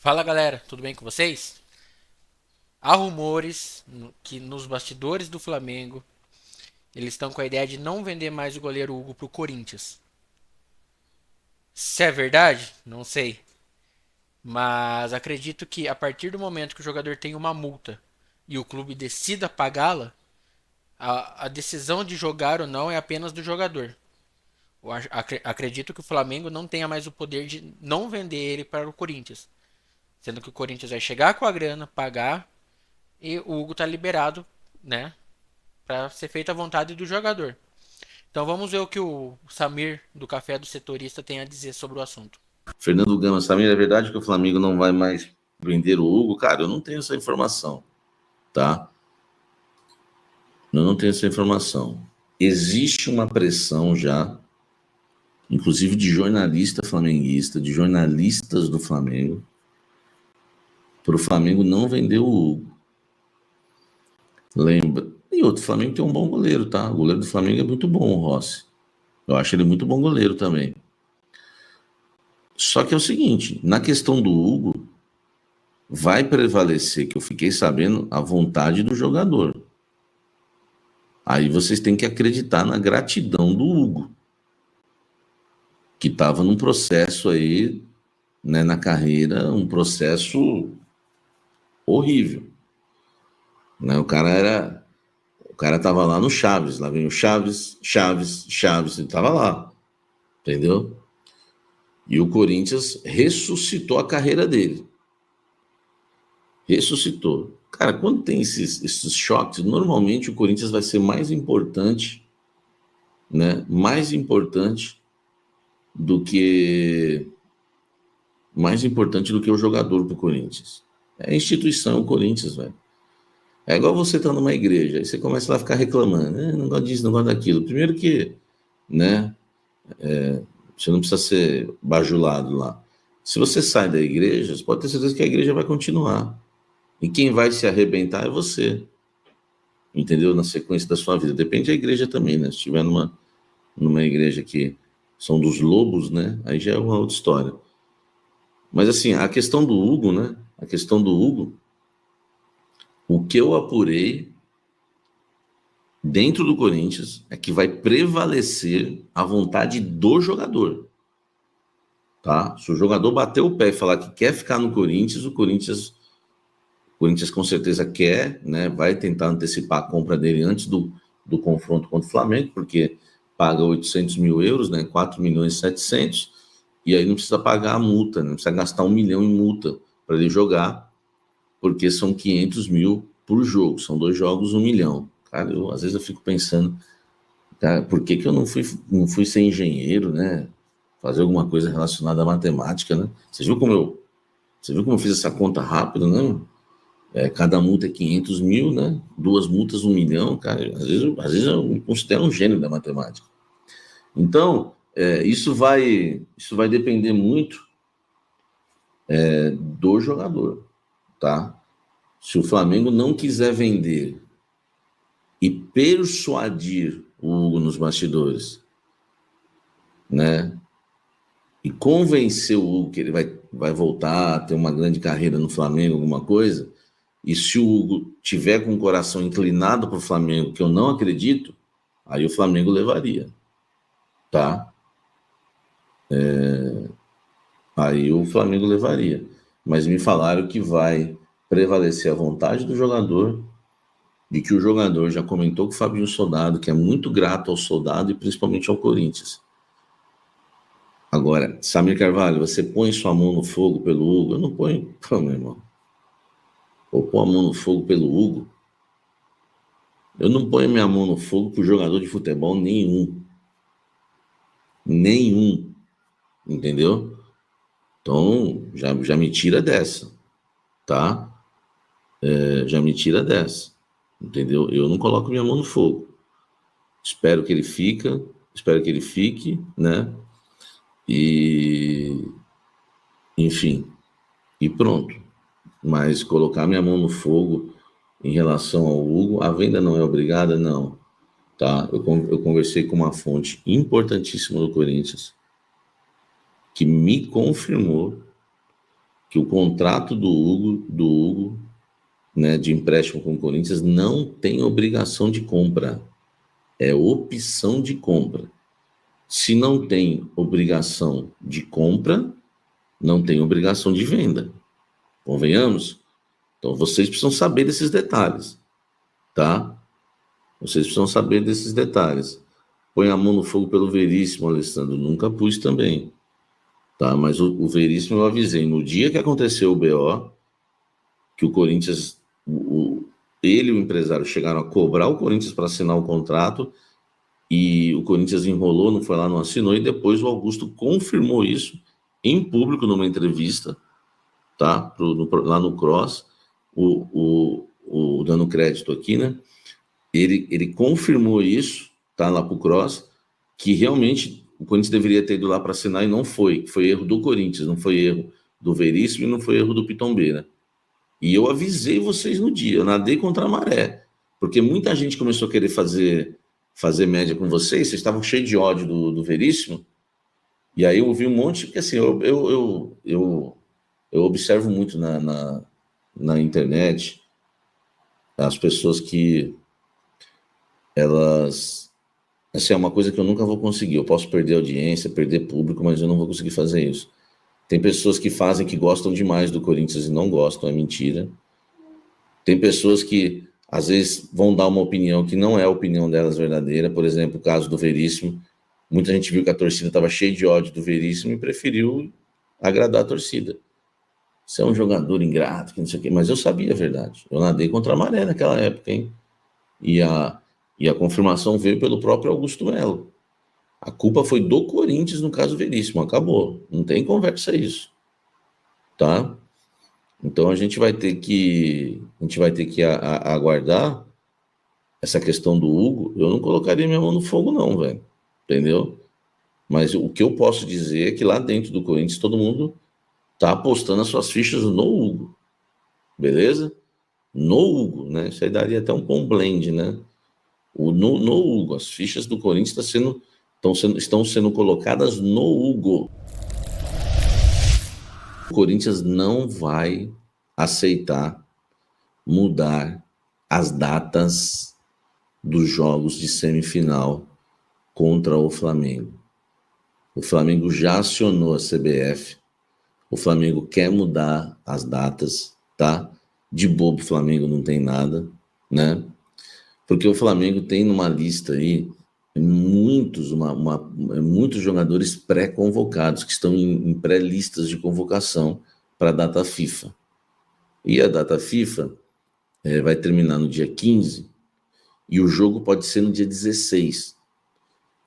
Fala galera, tudo bem com vocês? Há rumores que nos bastidores do Flamengo eles estão com a ideia de não vender mais o goleiro Hugo pro Corinthians. Se é verdade, não sei. Mas acredito que a partir do momento que o jogador tem uma multa e o clube decida pagá-la, a decisão de jogar ou não é apenas do jogador. Acredito que o Flamengo não tenha mais o poder de não vender ele para o Corinthians. Sendo que o Corinthians vai chegar com a grana, pagar e o Hugo tá liberado, né? Para ser feita a vontade do jogador. Então vamos ver o que o Samir do Café do Setorista tem a dizer sobre o assunto. Fernando Gama, Samir, é verdade que o Flamengo não vai mais vender o Hugo? Cara, eu não tenho essa informação, tá? Eu não tenho essa informação. Existe uma pressão já, inclusive de jornalista flamenguista, de jornalistas do Flamengo, para o Flamengo não vender o Hugo. Lembra? E outro, o Flamengo tem um bom goleiro, tá? O goleiro do Flamengo é muito bom, o Rossi. Eu acho ele muito bom goleiro também. Só que é o seguinte, na questão do Hugo, vai prevalecer, que eu fiquei sabendo, a vontade do jogador. Aí vocês têm que acreditar na gratidão do Hugo, que estava num processo aí, né, na carreira, um processo horrível, né? O cara tava lá no Chaves, lá vem o Chaves, Chaves, Chaves, ele tava lá, entendeu? E o Corinthians ressuscitou a carreira dele. Ressuscitou. Cara, quando tem esses choques, normalmente o Corinthians vai ser mais importante do que o jogador pro Corinthians. É a instituição, o Corinthians, velho. É igual você tá numa igreja, aí você começa lá a ficar reclamando, não gosto disso, não gosto daquilo. Primeiro que, né, você não precisa ser bajulado lá. Se você sai da igreja, você pode ter certeza que a igreja vai continuar. E quem vai se arrebentar é você, entendeu? Na sequência da sua vida. Depende da igreja também, né? Se estiver numa igreja que são dos lobos, né? Aí já é uma outra história. Mas assim, a questão do Hugo, né? A questão do Hugo, o que eu apurei dentro do Corinthians é que vai prevalecer a vontade do jogador, tá? Se o jogador bater o pé e falar que quer ficar no Corinthians, o Corinthians com certeza quer, né? Vai tentar antecipar a compra dele antes do confronto contra o Flamengo, porque paga 800 mil euros, né? 4 milhões e 700, e aí não precisa pagar a multa, né? Não precisa gastar 1 milhão em multa para ele jogar, porque são 500 mil por jogo, são 2 jogos, 1 milhão. Cara, às vezes eu fico pensando, cara, por que eu não fui ser engenheiro, né? Fazer alguma coisa relacionada à matemática, né? Você viu como eu fiz essa conta rápido, né? Cada multa é 500 mil, né? 2 multas, 1 milhão, cara. Às vezes eu me considero um gênio da matemática. Então, isso vai depender muito do jogador, tá? Se o Flamengo não quiser vender e persuadir o Hugo nos bastidores, né? E convencer o Hugo que ele vai voltar a ter uma grande carreira no Flamengo, alguma coisa, e se o Hugo tiver com o coração inclinado para o Flamengo, que eu não acredito, aí o Flamengo levaria, tá? Aí o Flamengo levaria. Mas me falaram que vai prevalecer a vontade do jogador, de que o jogador já comentou com o Fabinho Soldado, que é muito grato ao Soldado e principalmente ao Corinthians. Agora, Samir Carvalho, você põe sua mão no fogo pelo Hugo? Eu não ponho, pô, meu irmão. Vou pôr a mão no fogo pelo Hugo. Eu não ponho minha mão no fogo por jogador de futebol nenhum. Nenhum. Entendeu? Então, já me tira dessa, tá? Já me tira dessa. Entendeu? Eu não coloco minha mão no fogo. Espero que ele fique, né? E, enfim, e pronto. Mas colocar minha mão no fogo em relação ao Hugo, a venda não é obrigada, não. Tá? Eu conversei com uma fonte importantíssima do Corinthians que me confirmou que o contrato do Hugo, né, de empréstimo com o Corinthians não tem obrigação de compra, é opção de compra. Se não tem obrigação de compra, não tem obrigação de venda. Convenhamos? Então vocês precisam saber desses detalhes, tá? Vocês precisam saber desses detalhes. Põe a mão no fogo pelo Veríssimo, Alessandro. Nunca pus também, tá? Mas o Veríssimo eu avisei. No dia que aconteceu o BO, que o Corinthians, ele e o empresário chegaram a cobrar o Corinthians para assinar o contrato, e o Corinthians enrolou, não foi lá, não assinou, e depois o Augusto confirmou isso em público numa entrevista, tá? Lá no Cross, dando crédito aqui, né? Ele confirmou isso, tá? Lá pro Cross, que realmente o Corinthians deveria ter ido lá para assinar e não foi. Foi erro do Corinthians, não foi erro do Veríssimo e não foi erro do Pitombeira. E eu avisei vocês no dia, eu nadei contra a maré, porque muita gente começou a querer fazer média com vocês estavam cheios de ódio do Veríssimo, e aí eu ouvi um monte, porque assim, eu observo muito na internet as pessoas que elas, assim, é uma coisa que eu nunca vou conseguir, eu posso perder audiência, perder público, mas eu não vou conseguir fazer isso. Tem pessoas que fazem que gostam demais do Corinthians e não gostam, é mentira. Tem pessoas que, às vezes, vão dar uma opinião que não é a opinião delas verdadeira. Por exemplo, o caso do Veríssimo. Muita gente viu que a torcida estava cheia de ódio do Veríssimo e preferiu agradar a torcida. Você é um jogador ingrato, que não sei o quê. Mas eu sabia a verdade. Eu nadei contra a maré naquela época, hein? E a confirmação veio pelo próprio Augusto Melo. A culpa foi do Corinthians no caso Veríssimo. Acabou. Não tem conversa isso. Tá? Então a gente vai ter que aguardar essa questão do Hugo. Eu não colocaria minha mão no fogo não, velho. Entendeu? Mas o que eu posso dizer é que lá dentro do Corinthians todo mundo tá apostando as suas fichas no Hugo. Beleza? No Hugo, né? Isso aí daria até um bom blend, né? No Hugo. As fichas do Corinthians estão sendo colocadas no Hugo. O Corinthians não vai aceitar mudar as datas dos jogos de semifinal contra o Flamengo. O Flamengo já acionou a CBF. O Flamengo quer mudar as datas, tá? De bobo, o Flamengo não tem nada, né? Porque o Flamengo tem numa lista aí muitos jogadores pré-convocados que estão em pré-listas de convocação para a data FIFA. E a data FIFA vai terminar no dia 15 e o jogo pode ser no dia 16.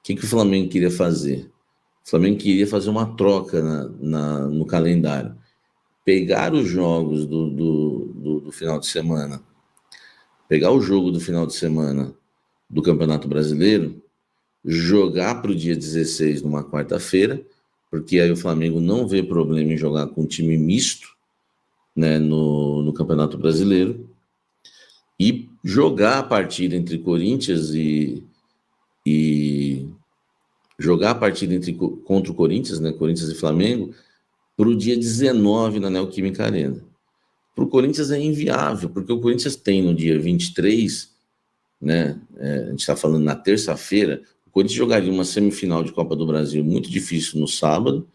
O que o Flamengo queria fazer? O Flamengo queria fazer uma troca no calendário. Pegar os jogos do final de semana, pegar o jogo do final de semana do Campeonato Brasileiro, jogar para o dia 16 numa quarta-feira, porque aí o Flamengo não vê problema em jogar com um time misto, né, no Campeonato Brasileiro, e jogar a partida entre Corinthians e jogar a partida contra o Corinthians, né, Corinthians e Flamengo, para o dia 19 na Neoquímica Arena. Para o Corinthians é inviável, porque o Corinthians tem no dia 23, né, a gente está falando na terça-feira, o Corinthians jogaria uma semifinal de Copa do Brasil muito difícil no sábado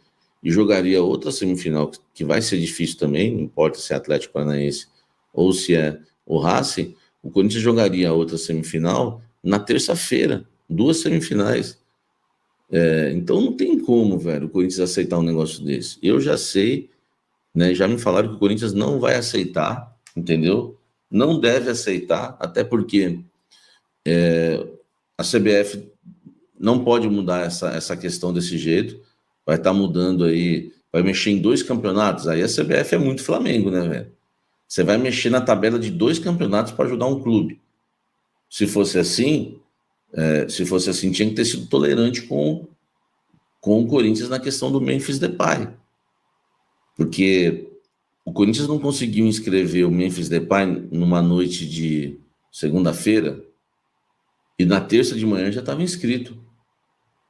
e jogaria outra semifinal que vai ser difícil também, não importa se é Atlético Paranaense ou se é o Racing, o Corinthians jogaria a outra semifinal na terça-feira, 2 semifinais. Então não tem como, velho, o Corinthians aceitar um negócio desse. Eu já sei, né, já me falaram que o Corinthians não vai aceitar, entendeu? Não deve aceitar, até porque a CBF não pode mudar essa questão desse jeito, vai estar mudando aí, vai mexer em 2 campeonatos, aí a CBF é muito Flamengo, né, velho? Você vai mexer na tabela de 2 campeonatos para ajudar um clube. Se fosse assim, tinha que ter sido tolerante com o Corinthians na questão do Memphis Depay. Porque o Corinthians não conseguiu inscrever o Memphis Depay numa noite de segunda-feira e na terça de manhã já estava inscrito.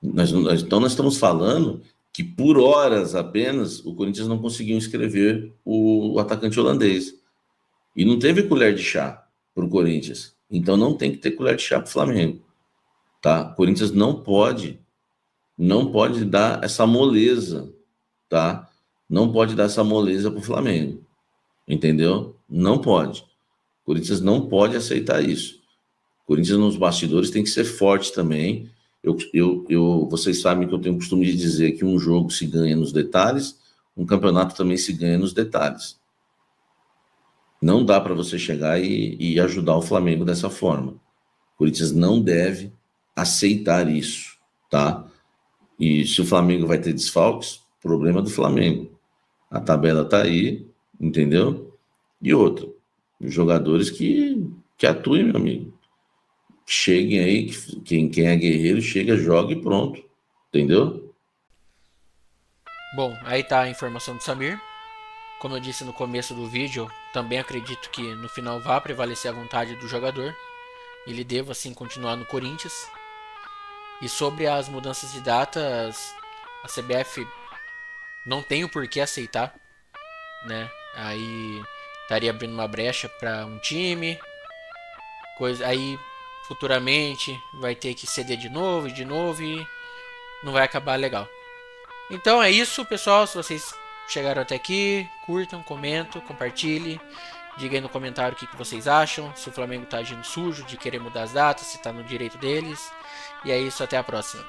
Então nós estamos falando que por horas apenas o Corinthians não conseguiu inscrever o atacante holandês. E não teve colher de chá para o Corinthians. Então não tem que ter colher de chá para o Flamengo. Tá? O Corinthians não pode dar essa moleza, tá? Não pode dar essa moleza para o Flamengo. Entendeu? Não pode. O Corinthians não pode aceitar isso. O Corinthians nos bastidores tem que ser forte também. Vocês sabem que eu tenho o costume de dizer que um jogo se ganha nos detalhes, um campeonato também se ganha nos detalhes. Não dá para você chegar e ajudar o Flamengo dessa forma. O Corinthians não deve aceitar isso, tá? E se o Flamengo vai ter desfalques, problema do Flamengo. A tabela tá aí, entendeu? E outra, os jogadores que atuem, meu amigo. Cheguem aí, quem é guerreiro, chega, joga e pronto. Entendeu? Bom, aí tá a informação do Samir. Como eu disse no começo do vídeo, também acredito que no final vá prevalecer a vontade do jogador. Ele deva assim continuar no Corinthians. E sobre as mudanças de datas, a CBF não tem o porquê aceitar, né? Aí estaria abrindo uma brecha para um time, coisa aí futuramente vai ter que ceder de novo e não vai acabar legal. Então é isso, pessoal. Se vocês chegaram até aqui, curtam, comentem, compartilhem. Diga aí no comentário o que vocês acham. Se o Flamengo tá agindo sujo de querer mudar as datas, se tá no direito deles. E é isso, até a próxima.